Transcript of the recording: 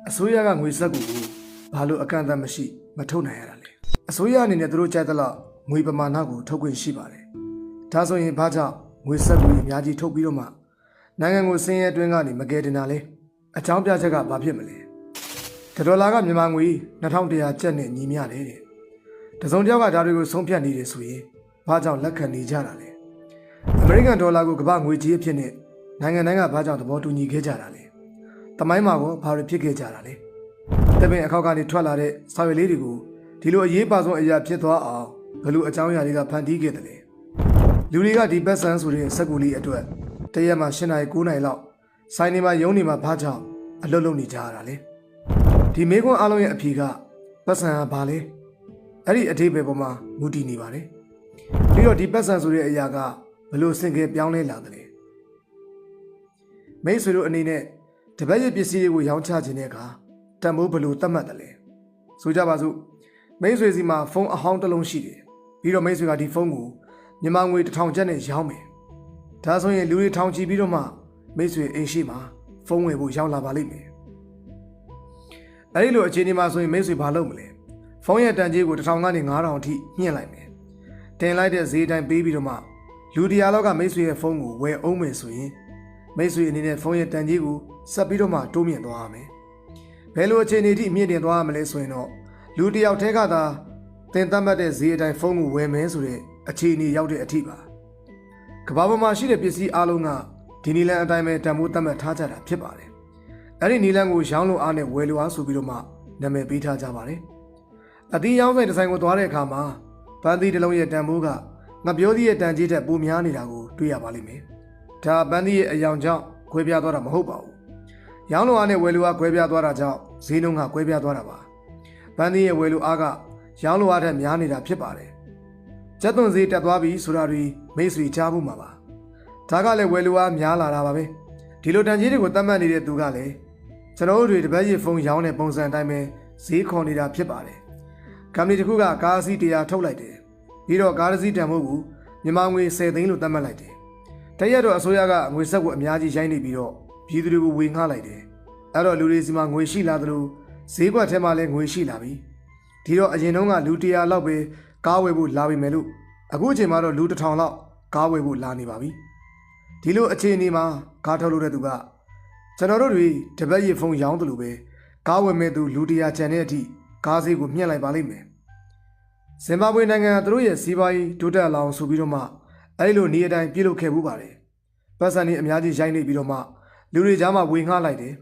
အစိုးရကငွေစက်ကိုဘာလို့အကန့်အသတ်မရှိမထုတ်နိုင်ရတာလဲအစိုးရအနေနဲ့သူတို့ကြိုက်သလောက်ငွေပမာဏကိုထုတ်ခွင့်ရှိပါတယ်ဒါဆိုရင်ဘာကြောင့်ငွေစက်ကိုအများကြီးထုတ်ပြီးတော့မှနိုင်ငံကိုစင်းရဲအတွင်းကနေမကယ်တင်တာလဲအကြောင်းပြချက်ကဘာဖြစ်မလဲဒေါ်လာကမြန်မာငွေ2100ကျပ်နဲ့ညီမျှတယ်တဲ့တစုံတစ်ယောက်ကဒါတွေကိုဆုံးဖြတ်နေတယ်ဆိုရင်ဘာကြောင့်လက်ခံနေကြတာလဲအမေရိကန်ဒေါ်လာကိုကမ္ဘာငွေကြီးအဖြစ်နဲ့နိုင်ငံတိုင်းကဘာကြောင့်သဘောတူညီခဲ့ကြတာလဲတမိုင်းမှာကဘာတွေဖြစ်ခဲ့ကြတာလဲတပင်အခောက်ကနေထွက်လာတဲ့စာရွက်လေးတွေကိုဒီလိုအရေးပါဆုံးအရာဖြစ်သွားအောင်ဘယ်လိုအကြောင်းအရာတွေကဖန်တီးခဲ့တယ်လဲလူတွေကဒီဘက်ဆန်ဆိုတဲ့စက်ကူလေးအတွက်တရက်မှ8 နာရီ9 နာရီလောက်စိုင်းနေမှာရုံးနေမှာဘာကြောင့်အလုပ်လုပ်နေကြရတာလဲဒီမေကွန်းအားလုံးရဲ့အဖြေကပတ်စံကဘာလဲအဲ့ဒီအသေးပဲပေါ်မှာမူတည်နေပါတယ်ပြီးတော့ဒီပတ်စံဆိုတဲ့အရာကဘယ်လိုဆင်ကဲပြောင်းလဲလာတယ်လဲမိတ်ဆွေတို့အနေနဲ့တပတ်ရပစ္စည်းတွေကိုရောင်းချခြင်းတဲ့အခါတန်ဖိုးဘယ်လိုသတ်မှတ်တယ်လဲဆိုကြပါစို့မိတ်ဆွေစီမှာဖုန်းအဟောင်းတစ်လုံးရှိတယ်ပြီးတော့မိတ်ဆွေကဒီဖုန်းကိုမြန်မာငွေ1000ကျပ်နဲ့ရောင်းမယ်ဒါဆိုရင်လူတွေထောင်ချီပြီးတော့မှမိတ်ဆွေအိမ်ရှိမှာဖုန်းဝယ်ဖို့ရောက်လာပါလိမ့်မယ်အဲဒီလိုအခြေအနေမှာဆိုရင်မိတ်ဆွေဘာလုပ်မလဲဖုန်းရဲ့တန်ကြေးကို1000ကနေ9000အထိမြင့်လိုက်မယ်တင်လိုက်တဲ့ဈေးတိုင်းပေးပြီးတော့မှလူ100လောက်ကမိတ်ဆွေရဲ့ဖုန်းကိုဝယ်အောင်မယ်ဆိုရင်မိတ်ဆွေအနေနဲ့ဖုန်းရဲ့တန်ကြေးကိုဆက်ပြီးတော့မှတိုးမြင့်သွားရမယ်ဘယ်လိုအခြေအနေထိမြင့်တင်သွားရမလဲဆိုရင်တော့လူ1ယောက်ထဲကသာတင်သတ်မှတ်တဲ့ဈေးအတိုင်းဖုန်းကိုဝယ်မယ်ဆိုတဲ့အခြေအနေရောက်တဲ့အထိပါကမ္ဘာပေါ်မှာရှိတဲ့ပစ္စည်းအလုံးကဒီနီလန်အတိုင်းပဲတန်ဖိုးသတ်မှတ်ထားကြတာဖြစ်ပါတယ်အဲ့ဒီနီလန်ကိုရောင်းလို့အားနဲ့ဝယ်လို့အားဆိုပြီးတော့မှနာမည်ပေးထားကြပါတယ်အသီးရောင်းဆိုင်ဒီဇိုင်းကိုသွားတဲ့အခါမှာပန်းသီးတစ်လုံးရဲ့တန်ဖိုးကငပြောသီးရဲ့တန်ကြေးထက်ပိုများနေတာကိုတွေ့ရပါလိမ့်မယ်ဒါပန်းသီးရဲ့အယောင်ကြောင့်ခွဲပြားသွားတာမဟုတ်ပါဘူးရောင်းလို့အားနဲ့ဝယ်လို့အားခွဲပြားသွားတာကြောင့်ဈေးနှုန်းကခွဲပြားသွားတာပါပန်းသီးရဲ့ဝယ်လို့အားကရောင်းလို့အားထက်များနေတာဖြစ်ပါတယ်ကျက်သွန်ဈေးတက်သွားပြီဆိုတာတွေမိတ်ဆွေကြားဖို့မှာပါဒါကလည်းဝယ်လို့အားများလာတာပါပဲဒီလိုတန်ကြေးတွေကိုသတ်မှတ်နေတဲ့သူကလည်းကျွန်တော်တို့တွေတပတ်ရဖုန်းရောင်းတဲ့ပုံစံအတိုင်းပဲဈေးခေါ်နေတာဖြစ်ပါတယ်ကမ္ဘာတစ်ခုကကားအစီး100ထုတ်လိုက်တယ်ပြီးတော့ကားတစ်စီးတန်ဖိုးကိုမြန်မာငွေ10 သိန်းလို့သတ်မှတ်လိုက်တယ်တရက်တော့အစိုးရကငွေစက်ကိုအများကြီးရိုင်းနေပြီးတော့ပြည်သူတွေကိုဝေငှလိုက်တယ်အဲ့တော့လူတွေစီမှာငွေရှိလာသလိုဈေးကွက်ထဲမှာလည်းငွေရှိလာပြီဒီတော့အရင်တုန်းကလူ100လောက်ပဲကားဝယ်ဖို့လာပြီမယ်လို့အခုအချိန်မှာတော့လူ1000လောက်ကားဝယ်ဖို့လာနေပါပြီဒီလိုအခြေအနေမှာကားထုတ်လို့တဲ့သူကကျွန်တော်တို့တွေတပတ်ရဖုန်းရောင်းတယ်လို့ပဲကားဝယ်မဲ့သူလူ100ကျန်တဲ့အထိကားဈေးကိုမြင့်လိုက်ပါလိမ့်မယ်ဇင်ဘာဘွေနိုင်ငံကသူတို့ရဲ့စီးပွားရေးတိုးတက်လာအောင်ဆိုပြီးတော့မှအဲ့လိုနေအတိုင်းပြုလုပ်ခဲ့မှုပါတယ်ပတ်စံနေအများကြီးရိုင်းနေပြီးတော့မှလူတွေကြားမှာဝေငှလိုက်တယ်